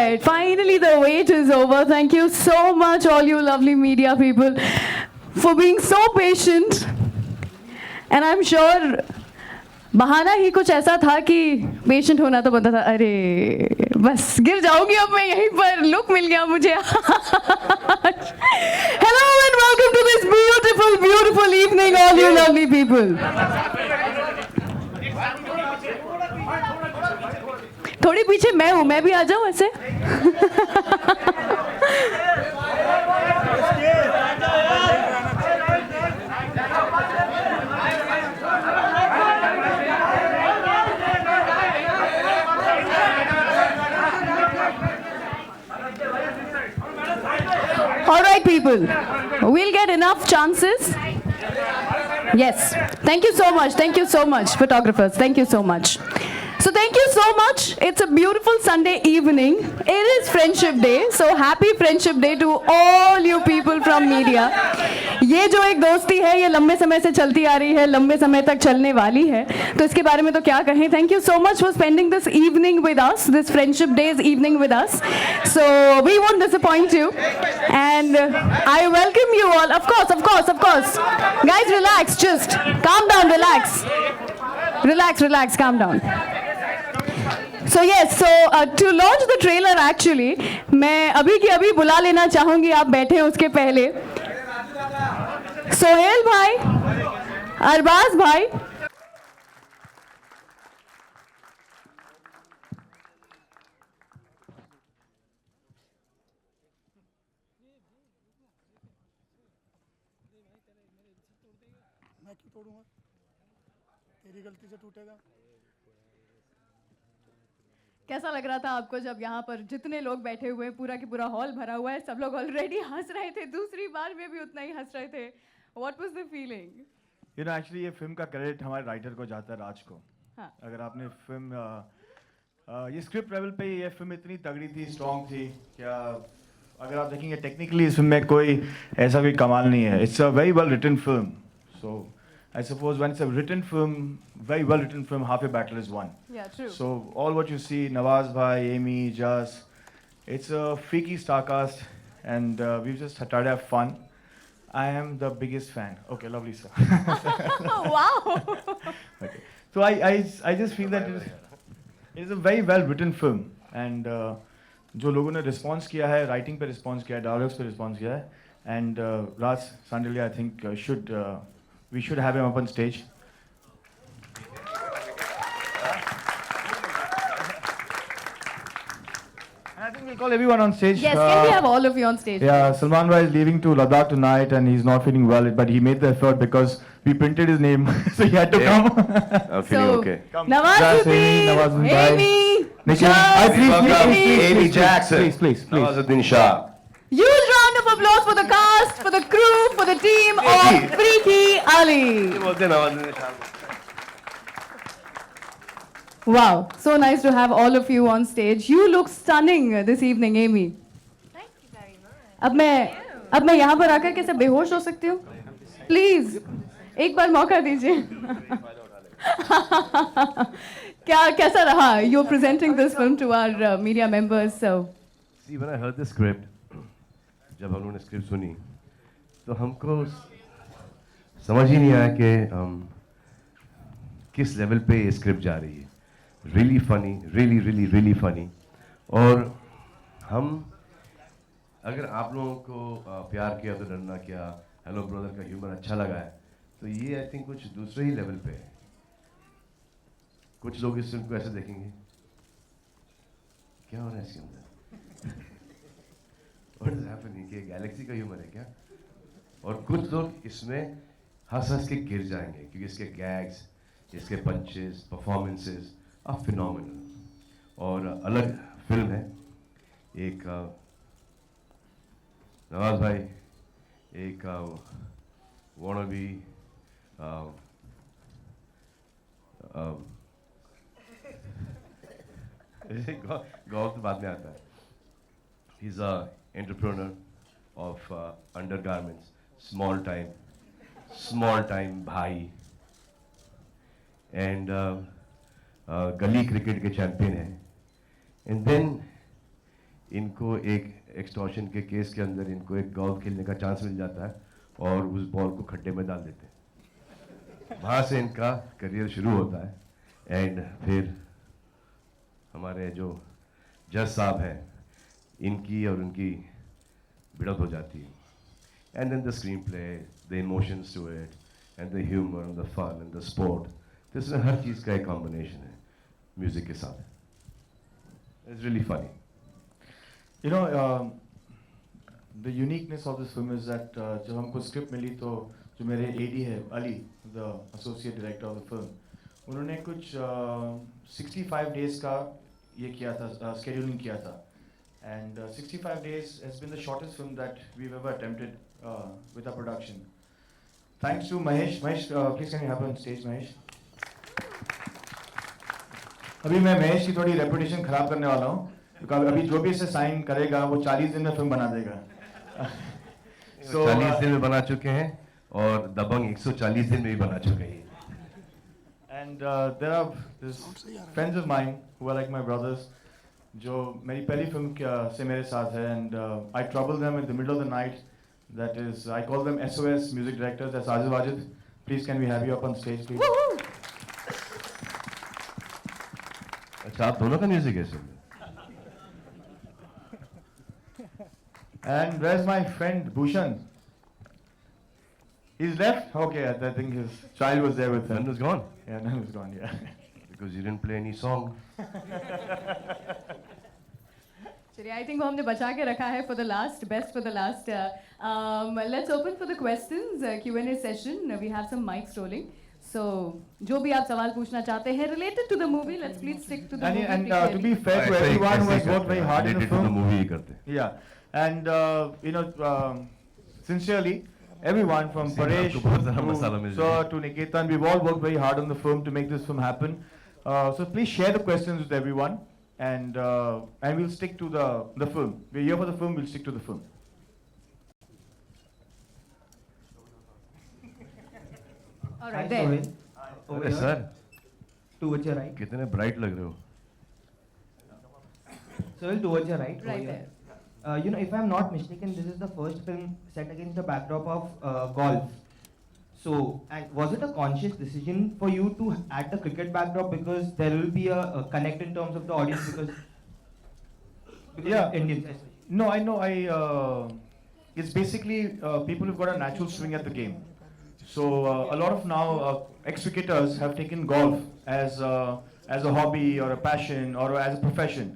right, finally the wait is over. Thank you so much, all you lovely media people, for being so patient. And I'm sure बहाना ही कुछ ऐसा था कि patient होना तो बनता था. अरे बस गिर जाऊंगी अब मैं यहीं पर. लुक मिल गया मुझे. Hello and welcome to this beautiful, beautiful evening, all you lovely people. थोड़ी पीछे मैं हूँ, मैं भी आ जाऊँ ऐसे. All right, people, we'll get enough chances. Yes, thank you so much. Thank you so much, photographers. Thank you so much. So thank you so much. It's a beautiful Sunday evening. It is Friendship Day. So happy Friendship Day to all you people from media. ये जो एक दोस्ती है ये लंबे समय से चलती आ रही है, लंबे समय तक चलने वाली है. तो इसके बारे में तो क्या कहें. Thank you so much for spending this evening with us, this Friendship Day's evening with us. So we won't disappoint you. And I welcome you all. Of course, of course, of course. Guys, relax. Just calm down. Relax. Relax, relax. Calm down. So yes, so to launch the trailer actually, मैं अभी की अभी बुला लेना चाहूँगी. आप बैठे हैं उसके पहले सोहेल भाई, अरबाज भाई, मैं क्यों तोड़ूंगा, तेरी गलती से टूटेगा. कैसा लग रहा था आपको जब यहाँ पर जितने लोग बैठे हुए हैं, पूरा की पूरा हॉल भरा हुआ है, सब लोग ऑलरेडी हंस रहे थे, दूसरी बार में भी उतना ही हंस रहे थे. What was the feeling? You know, actually ये फिल्म का क्रेडिट हमारे राइटर को जाता है, राज को. हाँ. अगर आपने फिल्म ये स्क्रिप्ट लेवल पे ये फिल्म इतनी तगड़ी थी, स्ट्रॉन्ग थी, क्या अगर आप देखेंगे टेक्निकली इस फिल्म में कोई ऐसा भी कमाल नहीं है. It's a very well written film. So I suppose when it's a written film, very well written film, half a battle is won. Yeah, true. So all what you see, Nawaz bhai, Amy, Jas, it's a freaky star cast, and we've just tried to have fun. I am the biggest fan. Okay, lovely sir. Wow. Okay. So I just feel that it is a very well written film, and जो लोगों ने response किया है, writing पे response किया है, dialogues पे response किया है, and Raj Sandalia I think we should have him up on stage. And I think we'll call everyone on stage. Yes, can we have all of you on stage? Yeah, Salman Bhai is leaving to Ladakh tonight and he's not feeling well, but he made the effort because we printed his name, so he had to come. I'm feeling okay. Come. Nawazuddin, Nawazuddin bhai. Amy, Nikhil, Shah, Welcome, Amy. Amy Jackson. Please. Nawazuddin Shah. Huge round of applause for the cast, for the crew, for the team of Preeti Ali. बोलते हैं Nawazuddin Shah. Wow, so nice to have all of you on stage. You look stunning this evening, Amy. Thank you very much. अब मैं यहाँ पर आकर कैसे बेहोश हो सकती हूँ? Please, एक बार मौका दीजिए. कैसा रहा? You're presenting this film to our media members, so. See, when I heard the script, जब हम लोगों ने स्क्रिप्ट सुनी, तो हमको समझ ही नहीं आया कि किस लेवल पे ये स्क्रिप्ट जा रही है. Really funny, really funny. और हम अगर आप लोगों को प्यार किया तो डरना क्या, हेलो ब्रदर का ह्यूमर अच्छा लगा है, तो ये आई थिंक कुछ दूसरे ही लेवल पे है. कुछ लोग इस फिल्म को ऐसे देखेंगे, क्या हो रहा है इसके अंदर, What is happening? कि गैलेक्सी का ह्यूमर है क्या? और कुछ लोग इसमें हंस के गिर जाएंगे क्योंकि इसके गैग्स, इसके पंचेस, परफॉर्मेंसेस आर फिनोमिनल. और अलग फिल्म है. एक नवाज भाई, एक wannabe गौर तो बाद में आता है. He's a entrepreneur of undergarments, small time bhai, and गली क्रिकेट के चैंपियन हैं. And then इनको एक एक्सटॉर्शन के केस के अंदर इनको एक गोल्फ खेलने का चांस मिल जाता है और उस बॉल को खड्डे में डाल देते हैं। वहाँ से इनका करियर शुरू होता है एंड फिर हमारे जो जज साहब हैं इनकी और उनकी भिड़ंत हो जाती है। And then the screenplay, the emotions to it and the humour and the fun and the sport, तो इसमें हर चीज़ का एक कॉम्बिनेशन है म्यूज़िक के साथ। It's really funny. You know, the uniqueness of this film is that जब हमको script मिली तो जो मेरे AD है Ali, the associate director of the film, उन्होंने कुछ 65 days का ये किया था, scheduling किया था, and 65 days has been the shortest film that we've ever attempted with our production. Thanks to Mahesh. Mahesh, please can you have on stage, Mahesh? अभी मैं महेश की थोड़ी रेपुटेशन खराब करने वाला हूँ, क्योंकि अभी जो भी इसे साइन करेगा वो 40 दिन में फिल्म बना देगा। 40 दिन में बना चुके हैं और दबंग 140 दिन में भी बना चुके हैं। And there are this friends of mine who are like my brothers, जो मेरी पहली फिल्म से मेरे साथ है, and I trouble them in the middle of the night. That is, I call them SOS music directors. That's Ajit Wajid. Please can we have you up on stage, please? अच्छा, आप दोनों का music है इसमें? And where's my friend Bhushan? He's left? Okay, I think his child was there with him. None was gone Yeah, none was gone, yeah. because you didn't play any song. चलिए, I think वो हमने बचा के रखा है for the last, best for the last. Let's open for the questions, Q&A session. We have some mics rolling. So, जो भी आप सवाल पूछना चाहते हैं related to the movie, let's please stick to the movie. And to be fair to everyone who has worked very hard in the Related to the film. movie ही करते हैं। Yeah, and you know, sincerely, everyone from See, Paresh आपको बहुत सारा मसाला मिल Sir जाएगा। to Niketan, we've all worked very hard on the film to make this film happen. So please share the questions with everyone, and we'll stick to the film. We're here for the film. We'll stick to the film. All right, Hi, there. Sohail. Over अरे here, sir, towards your right. कितने bright लग रहे हो। Sohail, towards your right. Right over there. here. You know, if I'm not mistaken, this is the first film set against the backdrop of golf. So, and was it a conscious decision for you to add the cricket backdrop, because there will be a connect in terms of the audience, because Yeah. of Indians especially. No, I know. It's basically people who've got a natural swing at the game. So a lot of now ex-cricketers have taken golf as a hobby or a passion or as a profession.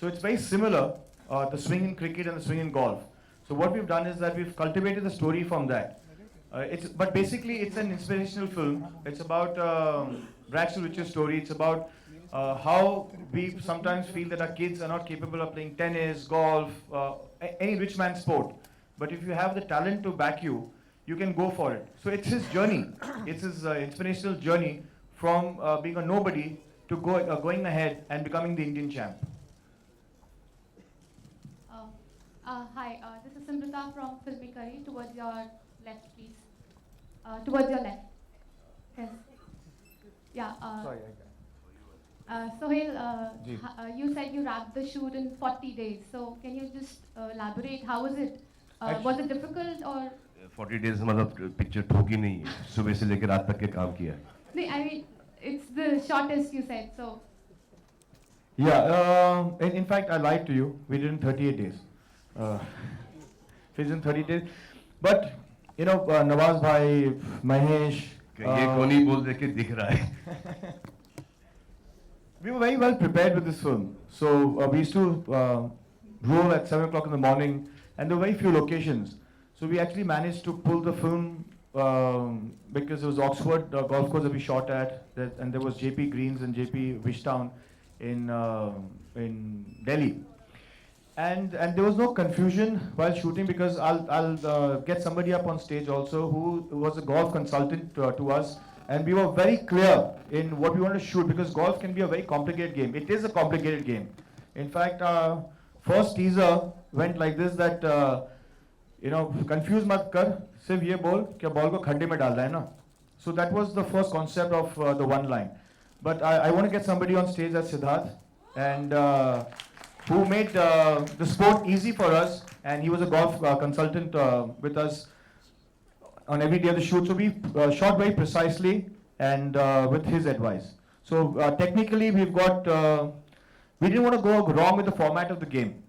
So it's very similar, the swing in cricket and the swing in golf. So what we've done is that we've cultivated the story from that. But basically it's an inspirational film. It's about Rags to Riches story. It's about how we sometimes feel that our kids are not capable of playing tennis, golf, any rich man's sport. But if you have the talent to back you, you can go for it. So it's his journey. It's his inspirational journey from being a nobody to going ahead and becoming the Indian champ. Hi, this is Simrita from Filmy Curry. Towards your left, please. Towards your left. Yes. Yeah. Sohail, Ji. you said you wrapped the shoot in 40 days. So can you just elaborate? How was it? Was it difficult or? 40 days मतलब picture ठोकी नहीं है, सुबह से लेकर रात तक के काम किया है। No, I mean, it's the shortest you said. So. Yeah, in fact, I lied to you. We did in 38 days. Finished in 30 days. But, you know, Nawaz Bhai, Mahesh. ये कोनी बोल दे के दिख रहा है। We were very well prepared with this film. So we used to roll at 7 o'clock in the morning, and there were very few locations. So we actually managed to pull the film because it was Oxford golf course that we shot at, and there was JP Greens and JP Wishtown in Delhi. And there was no confusion while shooting, because I'll get somebody up on stage also who was a golf consultant to us, and we were very clear in what we want to shoot, because golf can be a very complicated game. It is a complicated game. In fact, our first teaser went like this, that you know, confuse mat kar, सिर्फ ये बोल कि ball को खड्डे में डालना है ना. So that was the first concept of the one line. But I want to get somebody on stage as Siddharth, and who made the sport easy for us, and he was a golf consultant with us on every day of the shoot. So we shot very precisely and with his advice. So technically, we've got. We didn't want to go wrong with the format of the game,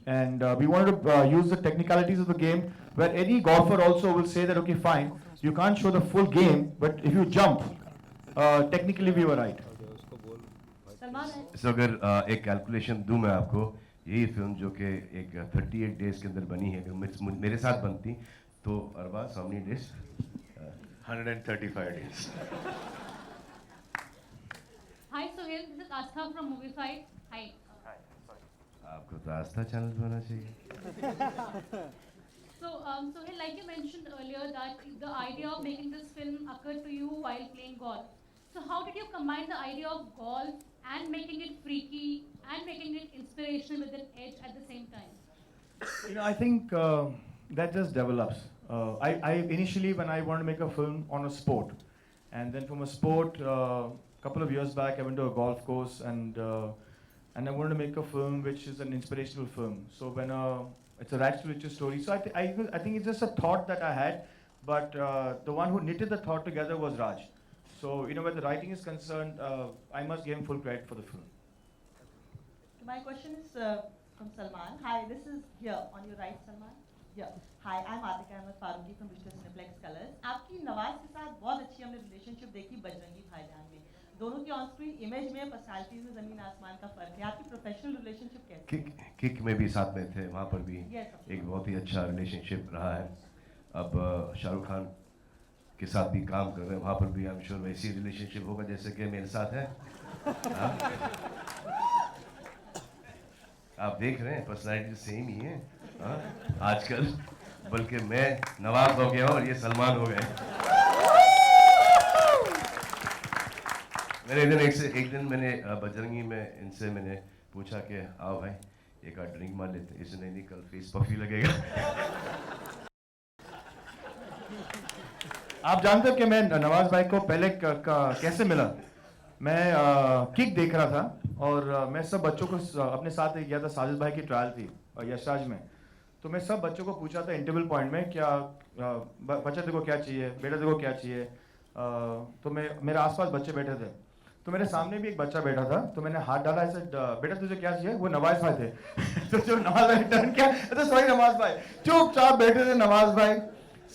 and we wanted to use the technicalities of the game, where any golfer also will say that, okay, fine, you can't show the full game, but if you jump, technically we were right. So अगर एक calculation दूं मैं आपको, यही film जो कि एक 38 days के अंदर बनी है, अगर मेरे साथ बनती तो Arbaaz how many days? 135 days. Hi, Sohail. This is Astha from Movie Fight. Hi. आपको तो आस्था चैनल पे होना चाहिए. So, Sohail, like you mentioned earlier, that the idea of making this film occurred to you while playing golf. So, how did you combine the idea of golf and making it freaky and making it inspirational with an edge at the same time? You know, I think that just develops. I initially, when I wanted to make a film on a sport, and then from a sport, couple of years back, I went to a golf course, and I wanted to make a film which is an inspirational film. So when it's a rags to riches story. So I think it's just a thought that I had, but the one who knitted the thought together was Raj. So you know, when the writing is concerned, I must give him full credit for the film. My question is from Salman. Hi, this is here on your right, Salman. Yeah. Hi, I'm Atika Ahmed Farooqi from Vishnu Cineplex Colors. आपकी नवाज के साथ बहुत अच्छी हमने relationship देखी बजरंगी भाईजान में. दोनों की ऑन स्क्रीन इमेज में, पर्सनालिटीज में जमीन आसमान का फर्क है. आपकी प्रोफेशनल रिलेशनशिप कैसी है? किक में भी साथ में थे, वहाँ पर भी Yes, of एक बहुत ही अच्छा रिलेशनशिप रहा है. अब शाहरुख खान के साथ भी काम कर रहे हैं, वहाँ पर भी आई एम श्योर वैसी रिलेशनशिप होगा जैसे कि मेरे साथ है. आप देख रहे हैं पर्सनालिटी सेम ही है आजकल, बल्कि मैं नवाज हो गया और ये सलमान हो गए. मैंने एक दिन मैंने बजरंगी में इनसे मैंने पूछा कि आओ भाई एक आध ड्रिंक मार लेते हैं. इसने नहीं, कल फेस पफी लगेगा. आप जानते हो कि मैं नवाज भाई को पहले कैसे मिला? मैं किक देख रहा था और मैं सब बच्चों को अपने साथ गया था. साजिद भाई की ट्रायल थी यशराज में, तो मैं सब बच्चों को पूछा था इंटरवल पॉइंट में, क्या बच्चा तेरे को क्या चाहिए, बेटा तेरे को क्या चाहिए. तो मेरे आसपास बच्चे बैठे थे, तो मेरे सामने भी एक बच्चा बैठा था, तो मैंने हाथ डाला ऐसे, बेटा तुझे क्या चाहिए. वो नवाज भाई थे. तो जो नवाज भाई टर्न किया, तो सॉरी नवाज भाई, चुपचाप बैठे थे नवाज भाई.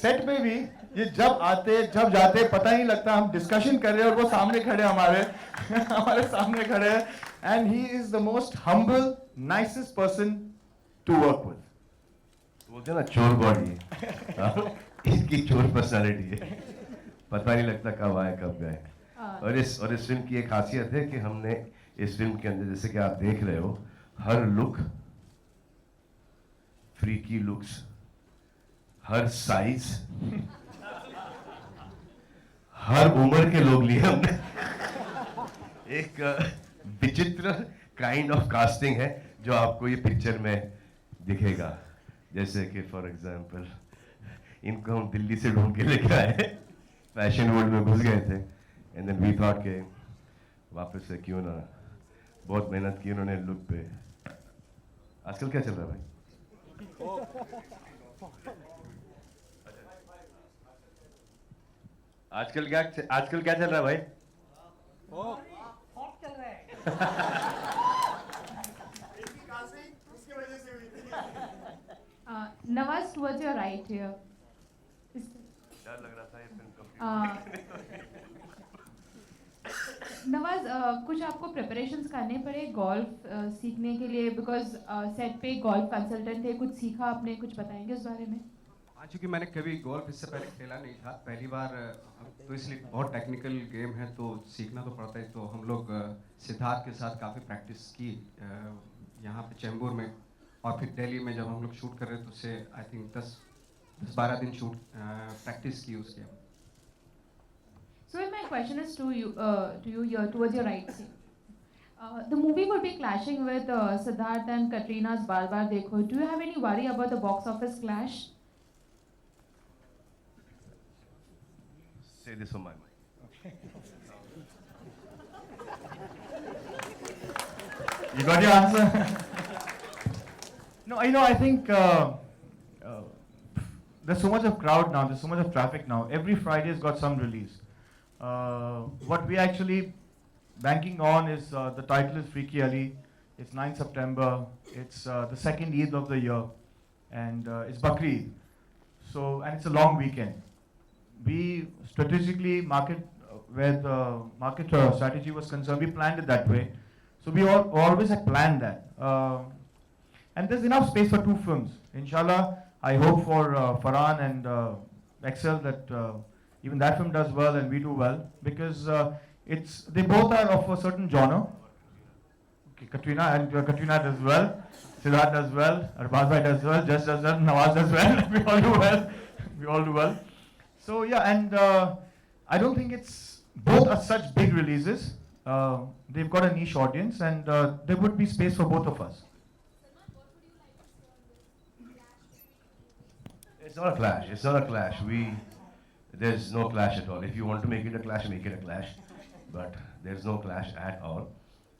सेट पे भी ये जब आते जब जाते पता ही नहीं लगता, हम डिस्कशन कर रहे हैं और वो सामने खड़े हमारे सामने खड़े हैं. And he is the most humble nicest person to work with. बोलते हैं ना चोर बॉडी है, इसकी चोर पर्सनालिटी है, पता नहीं लगता कब आए कब गए. और इस फिल्म की एक खासियत है कि हमने इस फिल्म के अंदर, जैसे कि आप देख रहे हो, हर लुक फ्रीकी लुक्स, हर साइज, हर उम्र के लोग लिए हमने. एक विचित्र काइंड ऑफ कास्टिंग है जो आपको ये पिक्चर में दिखेगा. जैसे कि फॉर एग्जांपल इनको हम दिल्ली से ढूंढ के लेके आए, फैशन वर्ल्ड में घुस गए थे, एंड देन वी थॉट के वापस से क्यों ना, बहुत मेहनत की उन्होंने लुक पे. आजकल क्या चल रहा है भाई? आजकल क्या चल रहा है भाई? Nawaz, towards your right here. डर लग रहा था ये फिल्म नवाज, कुछ आपको प्रिपरेशंस करने पड़े गोल्फ सीखने के लिए, बिकॉज सेट पे गोल्फ कंसल्टेंट थे, कुछ सीखा आपने, कुछ बताएंगे उस बारे में? हाँ, चूँकि मैंने कभी गोल्फ इससे पहले खेला नहीं था, पहली बार, तो इसलिए बहुत टेक्निकल गेम है तो सीखना तो पड़ता है. तो हम लोग सिद्धार्थ के साथ काफ़ी प्रैक्टिस की यहाँ पे चेंबूर में, और फिर दिल्ली में जब हम लोग शूट कर रहे थे तो उससे आई थिंक 10-12 दिन शूट प्रैक्टिस की उसके. So my question is to you here, towards your right. The movie would be clashing with Siddharth and Katrina's Baar Baar Dekho. Do you have any worry about the box office clash? Say this on my mind. You got your answer? No, I think there's so much of crowd now, there's so much of traffic now. Every Friday's got some release. What we actually banking on is the title is Freaky Ali. It's 9th September. It's the second Eid of the year, and it's Bakri Eid. So, and it's a long weekend. We strategically market where the market strategy was concerned. We planned it that way. So we always had planned that. And there's enough space for 2 films. Inshallah, I hope for Farhan and Excel that even that film does well and we do well, because they both are of a certain genre. Okay, Katrina does well, Siddharth does well, Arbaz bhai does well, Just does well, Nawaz does well. We all do well. We all do well. So yeah, and I don't think both are such big releases. They've got a niche audience, and there would be space for both of us. It's not a clash. It's not a clash. There's no clash at all. If you want to make it a clash, make it a clash. But there's no clash at all.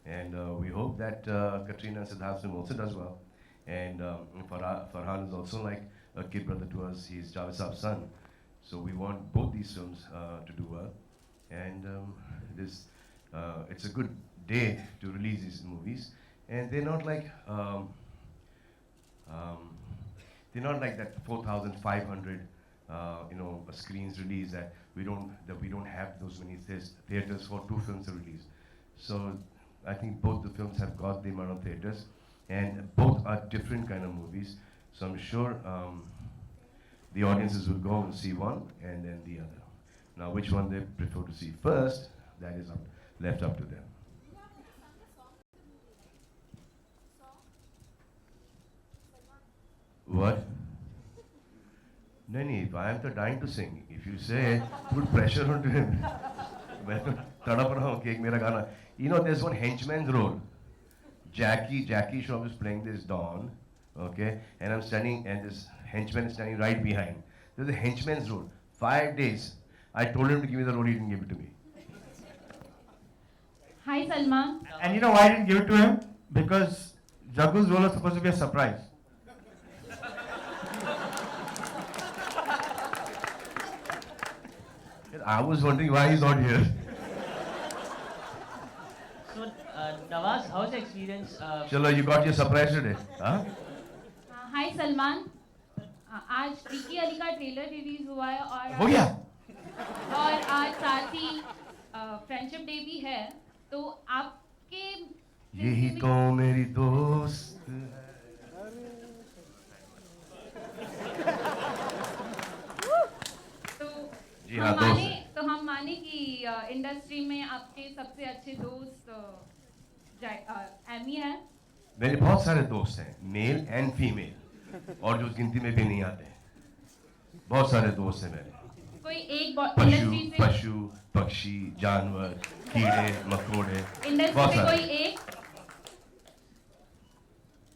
And we hope that Katrina and Siddharth film also does well. And Farhan is also like a kid brother to us. He's Javed Saab's son. So we want both these films to do well. And it's a good day to release these movies. And they're not like that 4,500 screens release that we don't have those many theaters for 2 films to release. So I think both the films have got the amount of theaters, and both are different kind of movies. So I'm sure the audiences will go and see one and then the other. Now, which one they prefer to see first, that is left up to them. What? No, I am dying to sing. If you say, put pressure onto him. You know, there's one henchman's role. Jackie Shroff is playing this Don, okay? And I'm standing, and this henchman is standing right behind. There's a henchman's role. 5 days. I told him to give me the role, he didn't give it to me. Hi, Salman. And you know why I didn't give it to him? Because Jagu's role was supposed to be a surprise. I was wondering why he's not here. So, Nawaz, how's the experience? Chalo, you got your surprise today, huh? हाय सलमान आज freaky Ali का trailer release हुआ है हो गया? और आज साथ ही friendship day भी है तो आपके यही तो मेरी दोस्त जी हाँ, दोस्त है। तो हम माने कि इंडस्ट्री में आपके सबसे अच्छे दोस्त एमी है। मेरे बहुत सारे दोस्त हैं, मेल एंड फीमेल, और जो गिनती में भी नहीं आते। बहुत सारे दोस्त हैं मेरे। कोई एक इंडस्ट्री से पशु, पक्षी, जानवर, कीड़े, मकोड़े, इंडस्ट्री से कोई एक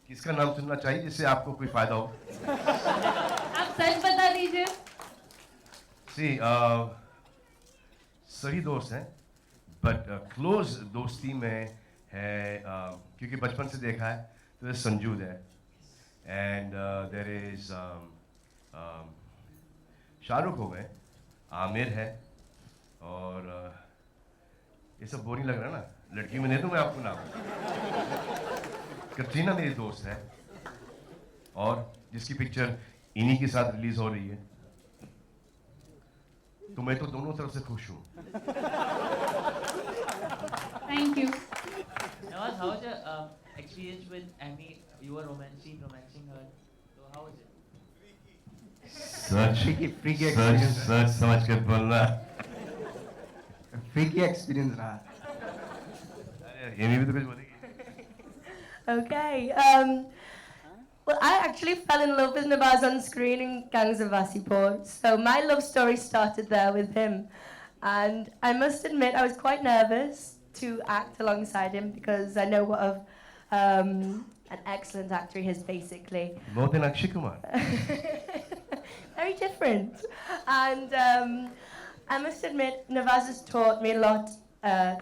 किसका नाम सुनना चाहिए जिससे आपको कोई फायदा हो? आप सच बता दीजिए। सही दोस्त हैं, बट क्लोज दोस्ती में है क्योंकि बचपन से देखा है तो संजू है एंड देयर इज शाहरुख हो गए, आमिर है, और ये सब बोरिंग लग रहा है ना, लड़की में नहीं दूं मैं आपको नाम। कटरीना मेरी दोस्त है और जिसकी पिक्चर इन्हीं के साथ रिलीज हो रही है, तो मैं तो दोनों तरफ से खुश हूँ। Thank you. Nawaz, how was your experience with Amy? You were romancing her. So how was it? freaky experience. सच समझ कर बोलना। freaky experience रहा। एमी भी तो कुछ बोलेगी। Okay. Well, I actually fell in love with Nawaz on screen in Gangs of Wasseypur. So my love story started there with him. And I must admit, I was quite nervous to act alongside him because I know what an excellent actor he is, basically. More than Akshay Kumar. Very different. And I must admit, Nawaz has taught me a lot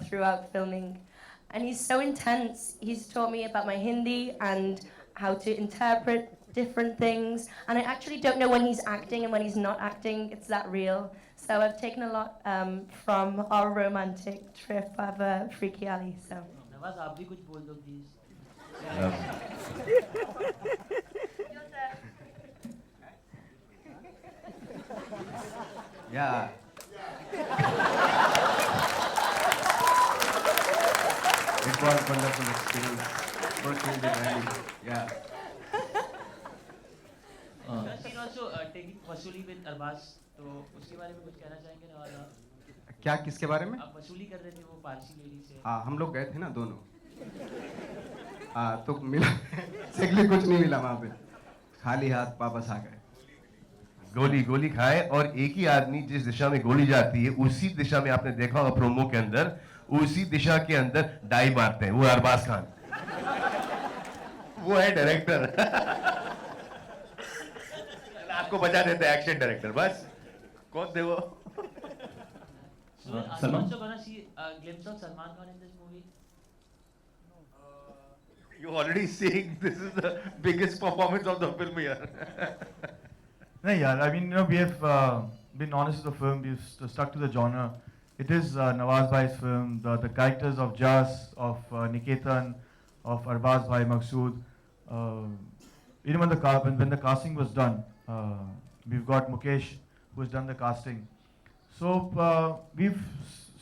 throughout filming. And he's so intense. He's taught me about my Hindi and how to interpret different things, and I actually don't know when he's acting and when he's not acting. It's that real. So I've taken a lot from our romantic trip of Freaky Alley. So. Nawaz आप भी कुछ बोल दो please. Yeah. It was wonderful experience working with Andy. Yeah. Scene also taking वसूली with Arbaaz, तो उसके बारे में कुछ कहना चाहेंगे नवाज आप? क्या किसके बारे में? आप वसूली कर रहे थे वो पारसी लेडी से. हाँ, हम लोग गए थे ना दोनों. हाँ, तो मिला एक्चुअली कुछ नहीं मिला वहाँ पे, खाली हाथ वापस आ गए. गोली खाए और एक ही आदमी जिस दिशा में गोली जाती है उसी दिशा में आपने देखा होगा प्रोमो के अंदर, उसी दिशा के अंदर डाई मारते हैं वो अरबाज खान. वो है डायरेक्टर. आपको बचा देते हैं एक्शन डायरेक्टर. बस कौन थे वो? So are you also gonna see a glimpse of Salman Khan in this movie? You already seeing this is the biggest performance of the film here. No, yeah, I mean, we have been honest with the film. We've stuck to the genre. It is Nawaz Bhai's film. The characters of Jas, of Niketan, of Arbaz Bhai, Maqsood. Even when the casting was done, we've got Mukesh who has done the casting. So we've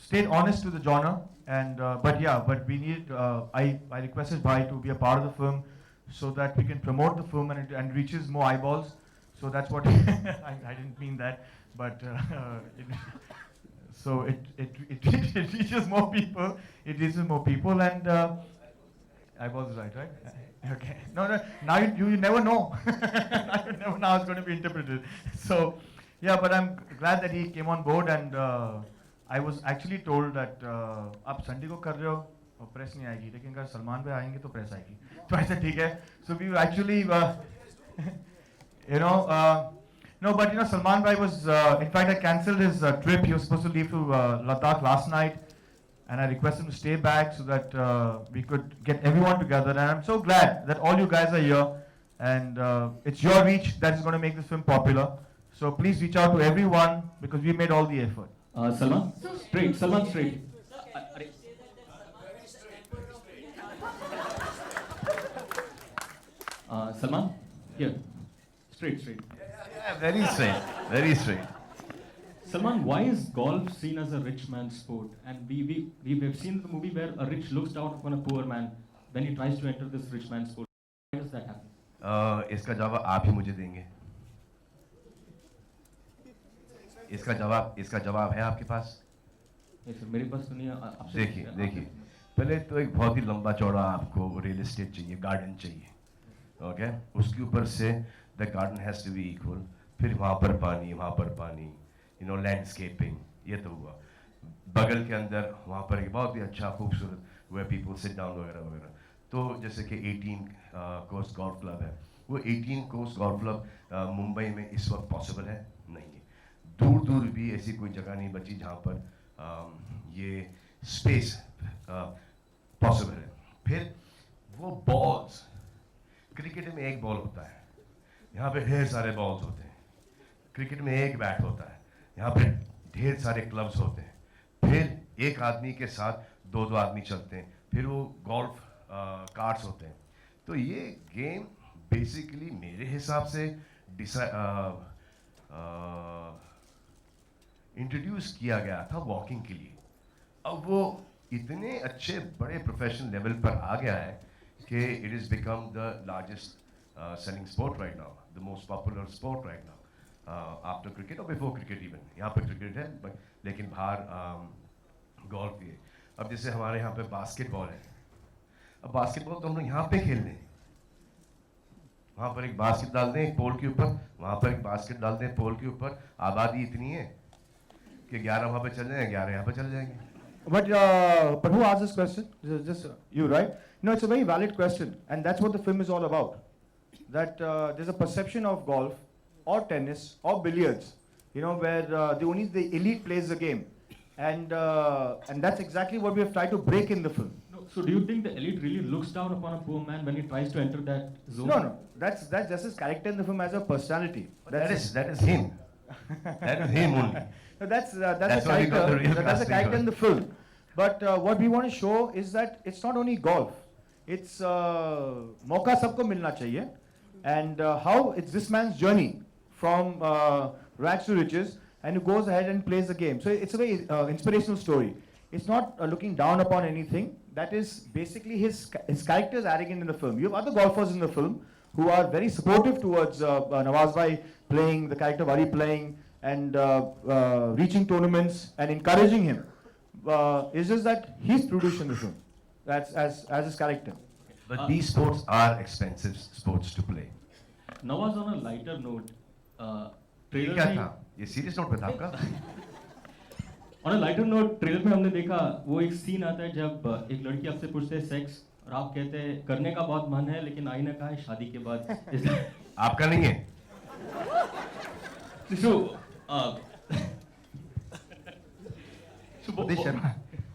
stayed honest to the genre, and but we need. I requested Bhai to be a part of the film so that we can promote the film and it reaches more eyeballs. So that's what I didn't mean that, but so it reaches more people. It reaches more people, and I was right? Okay. No. Now you never know. You never know how it's going to be interpreted. So yeah, but I'm glad that he came on board, and I was actually told that आप Sunday को कर रहे हो press नहीं आएगी, लेकिन अगर सलमान पे आएंगे तो प्रेस आएगी. तो ऐसा ठीक है. So we actually. No, but Salman Bhai was, in fact, I cancelled his trip. He was supposed to leave to Ladakh last night, and I requested him to stay back so that we could get everyone together. And I'm so glad that all you guys are here, and it's your reach that is going to make this film popular. So please reach out to everyone because we made all the effort. Salman, straight. Salman, straight. Salman, here. Straight. Yeah, very straight. Salman, why is golf seen as a rich man's sport? And we've seen the movie where a rich looks down upon a poor man when he tries to enter this rich man's sport. Why does that happen? इसका जवाब आप ही मुझे देंगे. इसका जवाब है आपके पास? मेरे पास तो नहीं है. देखिए. पहले तो एक बहुत ही लंबा चौड़ा आपको रियल एस्टेट चाहिए, गार्डन चाहिए. ओके, उसके ऊपर से the garden has to be equal. फिर वहाँ पर पानी, लैंडस्केपिंग, ये तो हुआ. बगल के अंदर वहाँ पर एक बहुत ही अच्छा खूबसूरत where people sit down वगैरह. तो जैसे कि 18 कोर्स गोल्फ क्लब है, वो 18 कोर्स गोल्फ क्लब मुंबई में इस वक्त पॉसिबल है नहीं है. दूर भी ऐसी कोई जगह नहीं बची जहाँ पर ये स्पेस पॉसिबल है. फिर वो बॉल्स, क्रिकेट में एक बॉल होता है, यहाँ पे ढेर सारे बॉल्स होते हैं. क्रिकेट में एक बैट होता है, यहाँ पे ढेर सारे क्लब्स होते हैं. फिर एक आदमी के साथ दो आदमी चलते हैं. फिर वो गोल्फ कार्ड्स होते हैं. तो ये गेम बेसिकली मेरे हिसाब से इंट्रोड्यूस किया गया था वॉकिंग के लिए. अब वो इतने अच्छे बड़े प्रोफेशनल लेवल पर आ गया है कि it is become the largest selling sport right now, the most popular sport right now, after cricket or before cricket even. यहाँ पे cricket है, लेकिन बाहर golf भी है. अब जैसे हमारे यहाँ पे बास्केटबॉल है. अब बास्केटबॉल तो हम लोग यहाँ पे खेल रहे हैं. वहाँ पर एक बास्केट डाल दें एक पोल के ऊपर, वहाँ पर एक बास्केट डाल दें पोल के ऊपर. आबादी इतनी है कि 11 वहाँ पे चल जाएंगे, 11 यहाँ पे चल जाएंगे. But who asked this question? Just you, right? No, it's a very valid question, and that's what the film is all about. That there's a perception of golf or tennis or billiards, where only the elite plays the game, and that's exactly what we have tried to break in the film. No, So do you think the elite really looks down upon a poor man when he tries to enter that zone? No. That's just his character in the film as a personality. That is him. That is him only. No, that's a why we got the character. real That's a casting character for in the film. But what we want to show is that it's not only golf. It's मौका सबको मिलना चाहिए, and how it's this man's journey from rags to riches, and he goes ahead and plays the game. So it's a very inspirational story. It's not looking down upon anything. That is basically his character is arrogant in the film. You have other golfers in the film who are very supportive towards Nawaz Bhai playing, the character Wari playing, and reaching tournaments and encouraging him. It's just that he's produced in the film. That's as his character. But these sports are expensive sports to play. Nawaz, on a lighter note, ये trailer क्या में था? ये serious note पे था आपका? On a lighter note, trailer में हमने देखा वो एक सीन आता है जब एक लड़की आपसे पूछते है सेक्स और आप कहते हैं करने का बहुत मन है लेकिन आईने कहा है शादी के बाद. आपका नहीं है? So,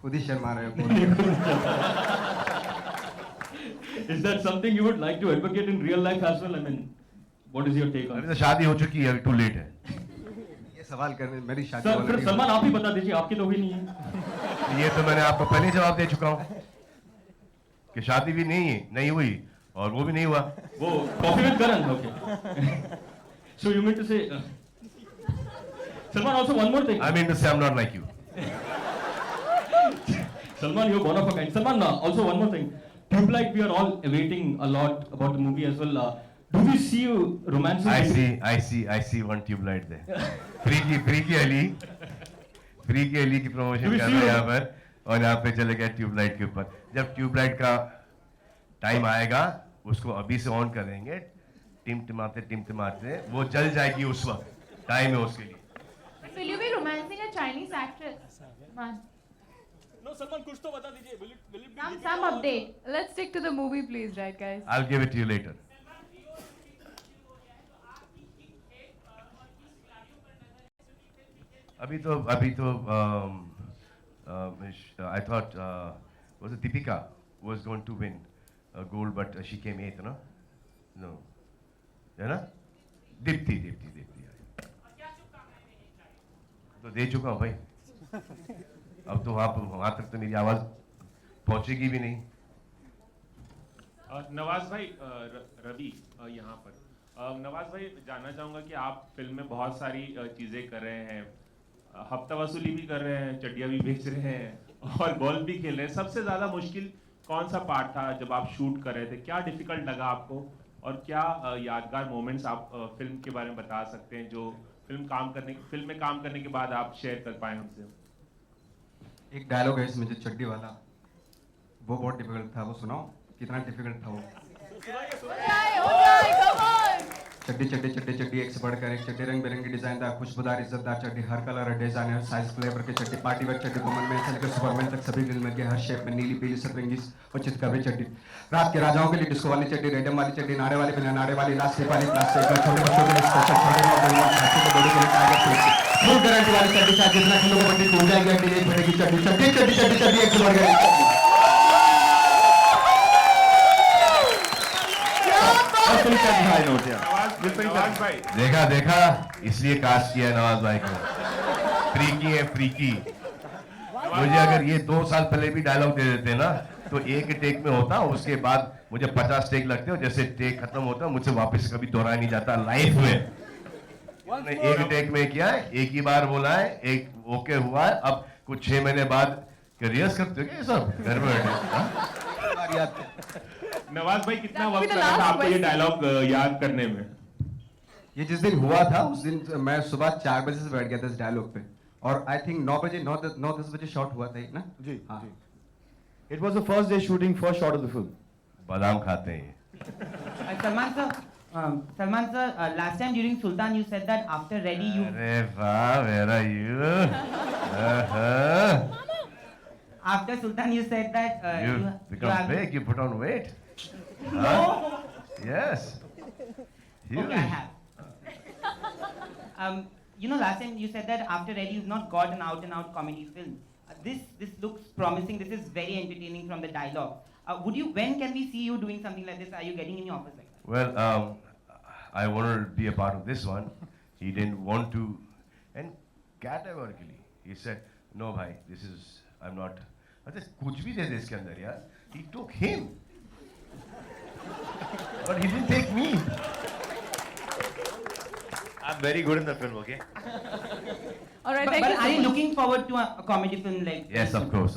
खुद ही शर्मा रहे हो. is that something you would like to advocate in real life as well? I mean, what is your take on अभी it? तो शादी हो चुकी है, अभी too late है. ये सवाल करने मेरी शादी सर, फिर already सलमान आप ही बता दीजिए, आपकी तो हुई नहीं है. ये तो मैंने आपको पहले ही जवाब दे चुका हूँ कि शादी भी नहीं हुई और वो भी नहीं हुआ. वो coffee with Karan, okay. So you mean to say, Salman, also one more thing. I mean to say I'm not like you. Salman, you're one of a kind. Salman, also one more thing. Tube Light, we are all awaiting a lot about the movie as well. Do we see you romancing? I see one tube light there. Freaky Ali की promotion कर रहे हैं यहाँ पर और यहाँ पे चले गए ट्यूब लाइट के ऊपर. जब ट्यूब लाइट का टाइम आएगा उसको अभी से ऑन करेंगे, टिमटिमाते वो जल जाएगी उस वक्त. टाइम है उसके लिए. Will you be romancing a Chinese actress? Man. No, Salman, कुछ तो बता दीजिए. Will it be Some update. Let's stick to the movie, please, right, guys? I'll give it to you later. अभी तो I thought was it Deepika was going to win gold but she came 8th, no, है ना? दीप्ति तो दे चुका हूँ भाई. अब तो वहाँ तक तो मेरी आवाज पहुँचेगी भी नहीं. नवाज भाई, रवि यहाँ पर. नवाज भाई, जानना चाहूँगा कि आप फिल्म में बहुत सारी चीज़ें कर रहे हैं, हफ्ता वसूली भी कर रहे हैं, चड्डियाँ भी बेच रहे हैं और गोल्फ भी खेल रहे हैं. सबसे ज़्यादा मुश्किल कौन सा पार्ट था जब आप शूट कर रहे थे? क्या डिफिकल्ट लगा आपको और क्या यादगार मोमेंट्स आप फिल्म के बारे में बता सकते हैं जो फिल्म में काम करने के बाद आप शेयर कर पाए हमसे? एक डायलॉग है इसमें जो चड्डी वाला, वो बहुत डिफिकल्ट था. वो सुनाओ कितना डिफिकल्ट था वो. चड्डी एक से बढ़कर एक चड्डी, रंग बिरंगी डिजाइन दार, खुशबूदार, इज्जतदार चड्डी, हर कलर और डिजाइनर साइज फ्लेवर के चड्डी, पार्टी वेयर चड्डी, कॉमन मैन से लेकर सुपरमैन तक सभी ग्रिल में हर शेप में, नीली पीली सतरंगी और चितकबरी चड्डी, रात के राजाओं के लिए डिस्को वाली चड्डी, रेडम वाली चड्डी, नाड़े वाली बिना नाड़े वाली, इलास्टिक वाली, प्लास्टिक, छोटे बच्चों के लिए स्पेशल, छोटे के बड़े के लिए टाइगर प्रिंट, फुल गारंटी वाली चड्डी, चाहे जितना किलो को बड्डी टूट जाएगी हड्डी एक बढ़ेगी चड्डी, चड्डी एक से बढ़ गई. देखा इसलिए कास्ट किया नवाज भाई को. फ्रीकी. मुझे अगर ये 2 साल पहले भी डायलॉग दे देते ना तो एक टेक में होता, उसके बाद मुझे 50 टेक लगते हो. जैसे टेक खत्म होता मुझसे वापस कभी दोहराया नहीं जाता लाइफ में. एक टेक में किया है, एक ही बार बोला है, एक ओके हुआ है. अब कुछ 6 महीने बाद रिहर्स करते हो क्या सब घर में बैठे? नवाज भाई, कितना वक्त लगा था आपको ये डायलॉग याद करने में? ये जिस दिन हुआ था उस दिन मैं सुबह 4 बजे से बैठ गया था इस डायलॉग पे और आई थिंक 9-10 बजे शॉट हुआ था ना जी. It was the first day shooting, first shot of the film. बादाम खाते हैं. Salman sir, last time during Sultan you said that after Ready you. अरे वाह, where are you? After Sultan you said that you become big, you put on weight. No. Yes. Okay, I have. You know, last time you said that after Ready you've not got an out-and-out comedy film. this looks promising. This is very entertaining from the dialogue. When can we see you doing something like this? Are you getting any offers like that? Well, I wanted to be a part of this one. He didn't want to, and categorically he said, "No, bhai, I'm not." I said, "कुछ भी दे दे इसके अंदर यार." He took him, but he didn't take me. I'm very good in the film, okay? All right, But thank you are so you much. looking forward to a comedy film like? Yes, of course.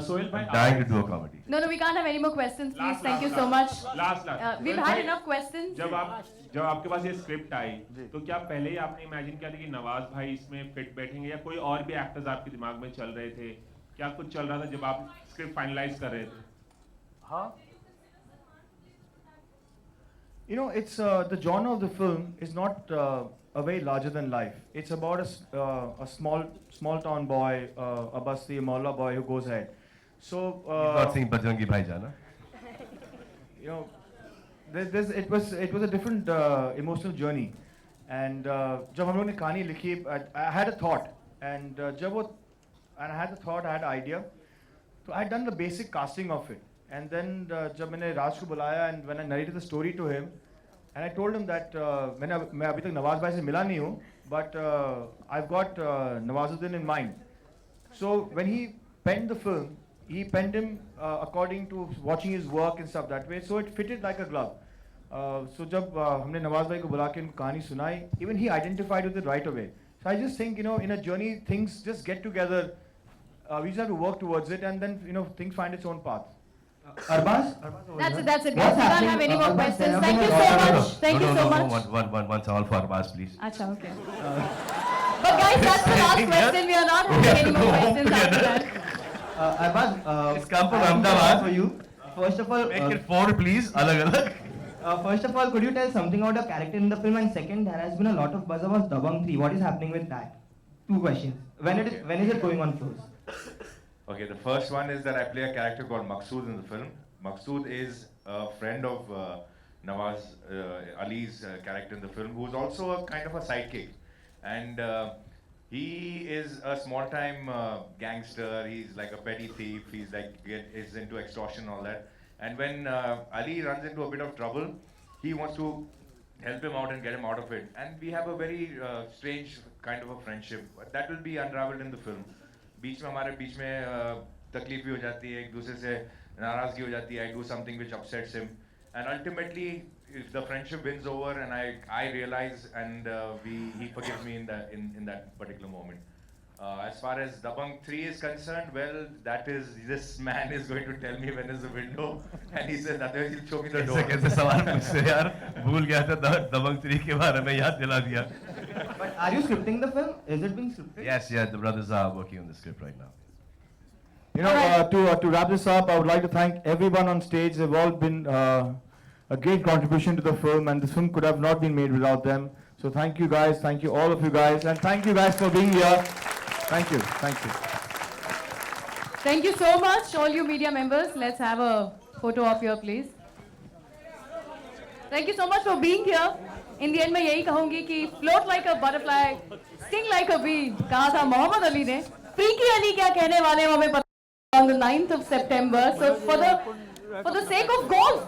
Sohail bhai, I'm dying to do a comedy. No, we can't have any more questions, please. Last, Thank you last, so much. last. We've Sohail had bhai, enough questions. जब आपके पास ये script I तो क्या पहले ही आपने imagine किया था कि नवाज भाई इसमें फिट बैठेंगे या कोई और भी एक्टर्स आपके दिमाग में चल रहे थे? क्या कुछ चल रहा था जब आप स्क्रिप्ट फाइनलाइज कर रहे थे? हाँ. You know, it's the genre of the film is not a very larger than life. It's about a small town boy, a basti, a Maula boy who goes ahead. So He's not saying Bajrangi Bhaijaan. you know, it was a different emotional journey. And जब हम लोग ने कहानी लिखी, I had a thought, and I had the thought, I had an idea. So I had done the basic casting of it. And then जब मैंने राज को बुलाया, and when I narrated the story to him, and I told him that मैं अभी तक नवाज भाई से मिला नहीं हूँ, but I've got Nawazuddin in mind. So when he penned the film, he penned him according to watching his work and stuff that way. So it fitted like a glove. So जब हमने नवाज भाई को बुला के उनको कहानी सुनाई, even he identified with it right away. So I just think, you know, in a journey, things just get together. We just have to work towards it, and then, you know, things find its own path. Arbaz? That's it, guys. We What's can't happening? have any more Arbaz, questions. there Thank you have so been a much. Thank you so much. Once all for Arbaz, please. Acha, okay. But guys, that's the last question. We are not having any more questions after that. Arbaz, It's come from I have two Ahmedabad. questions for you. First of all, Make it 4, please. Alag. first of all, could you tell something about the character in the film? And second, there has been a lot of buzz about Dabangg 3. What is happening with that? Two questions. When is it going on shows? Okay, the first one is that I play a character called Maqsood in the film. Maqsood is a friend of Nawaz Ali's character in the film, who's also a kind of a sidekick. And he is a small-time gangster. He's like a petty thief. He's like is into extortion and all that. And when Ali runs into a bit of trouble, he wants to help him out and get him out of it. And we have a very strange kind of a friendship. That will be unraveled in the film. हमारे बीच में तकलीफ भी हो जाती है, एक दूसरे से नाराज़गी हो जाती है. I do something which upsets him, and ultimately, if the friendship wins over, and I realize, and he forgives me in that particular moment. As far as Dabangg 3 is concerned, well, this man is going to tell me when is the window, and he says that he'll show me the door. कैसे सवाल पूछते यार, भूल गया था दबंग 3 के बारे में, याद दिला दिया. But are you scripting the film? Is it being scripted? Yes, the brothers are working on the script right now. You know, to wrap this up, I would like to thank everyone on stage. They've all been a great contribution to the film, and this film could have not been made without them. So thank you guys, thank you all of you guys, and thank you guys for being here. Thank you, thank you. Thank you so much, all you media members. Let's have a photo op here, please. Thank you so much for being here. In the end, मैं यही कहूँगी कि float like a butterfly, sting like a bee. कहा था मोहम्मद अली ने. Freaky Ali क्या कहने वाले हैं हमें पता on the 9th of September. So for the sake of golf,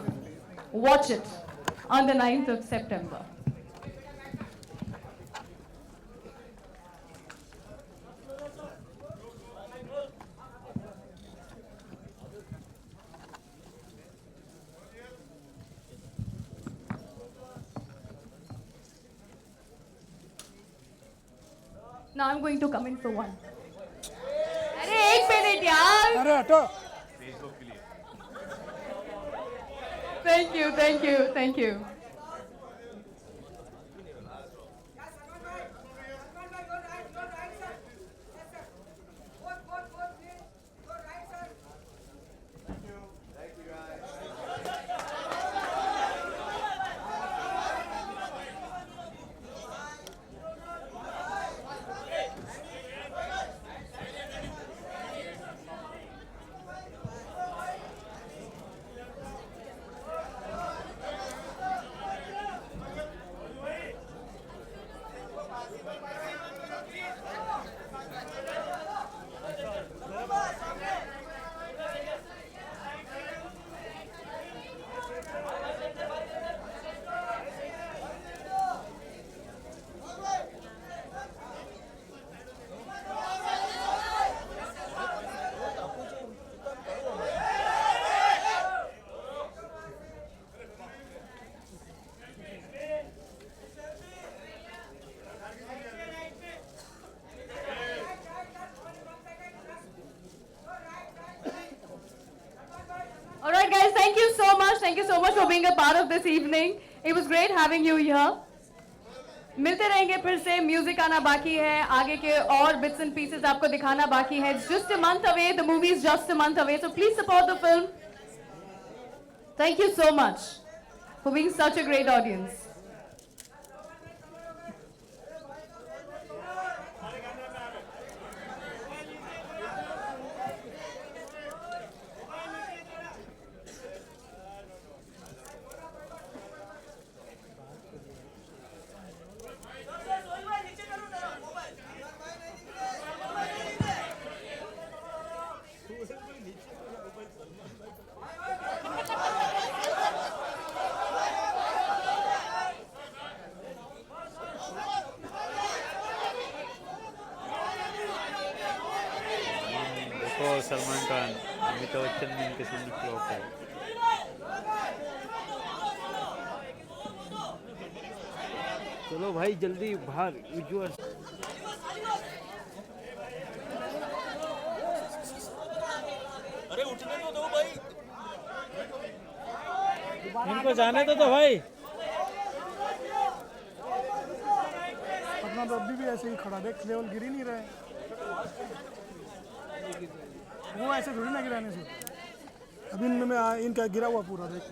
watch it on the 9th of September. Now I'm going to come in for one. अरे एक मिनट यार. अरे हटो. Thank you, thank you, thank you. Thank you so much for being a part of this evening. It was great having you here. मिलते रहेंगे फिर से. Music आना बाकी है, आगे के और बिट्स एंड पीसेस आपको दिखाना बाकी है. It's just a month away. The movie is just a month away. So please support the film. Thank you so much for being such a great audience. देखो सलमान खान अमिताभ बच्चन में इनके सामने फ्लॉप है. चलो भाई जल्दी बाहर विजुअल. अरे उठने तो दो भाई. इनको जाने तो दो भाई. अपना तो अभी भी ऐसे ही खड़ा देख, लेवल गिर ही नहीं रहा है. वो ऐसे थोड़ी ना गिराने से. अभी इनमें इनका गिरा हुआ पूरा देख.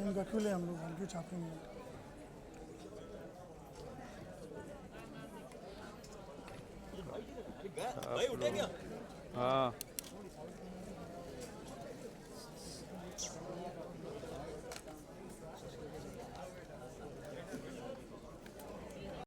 इनका क्यों ले हम लोग, हम क्यों चाहते हैं. भाई उठे क्या? हाँ.